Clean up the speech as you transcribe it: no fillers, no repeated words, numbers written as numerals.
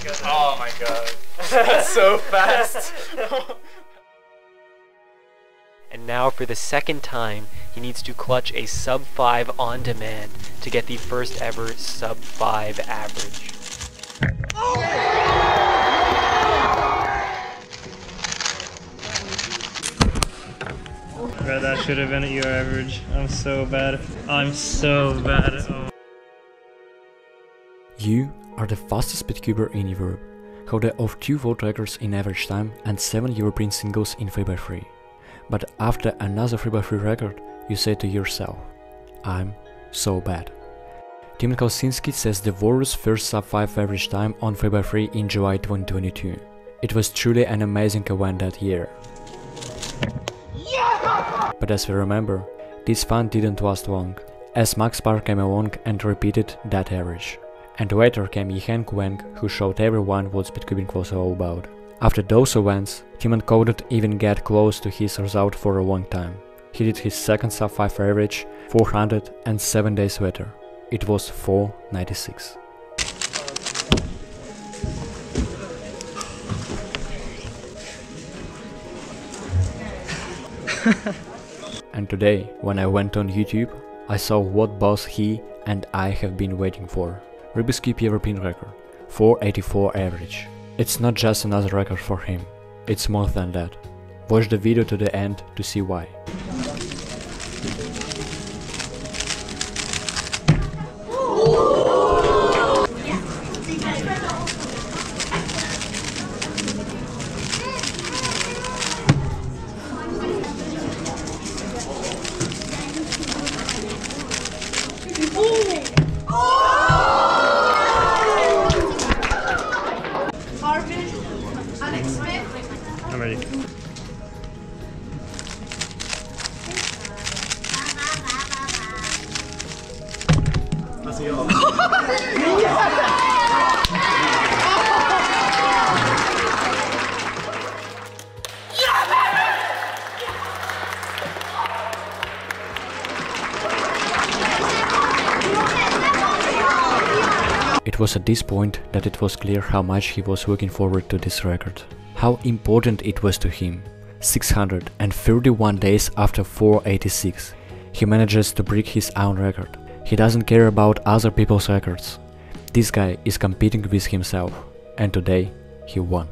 goodness. Oh my god. That's so fast. And now for the second time, he needs to clutch a sub 5 on demand to get the first ever sub 5 average. Bro, that should have been at your average. I'm so bad. I'm so bad. Oh. You are the fastest speedcuber in Europe, holder of 2 world records in average time and 7 European singles in 3x3. But after another 3x3 record, you say to yourself, I'm so bad. Timon Kalsinski says the world's first sub 5 average time on 3x3 in July 2022. It was truly an amazing event that year. But as we remember, this fun didn't last long, as Max Parr came along and repeated that average. And later came Yihan Wang, who showed everyone what speedcubing was all about. After those events, Timon couldn't even get close to his result for a long time. He did his second sub 5 average 407 days later. It was 496. And today, when I went on YouTube, I saw what boss he and I have been waiting for. Rubik's Cube European record, 484 average. It's not just another record for him, it's more than that. Watch the video to the end to see why. I'm ready. It was at this point that it was clear how much he was looking forward to this record. How important it was to him. 631 days after 486, he manages to break his own record. He doesn't care about other people's records. This guy is competing with himself, and today he won.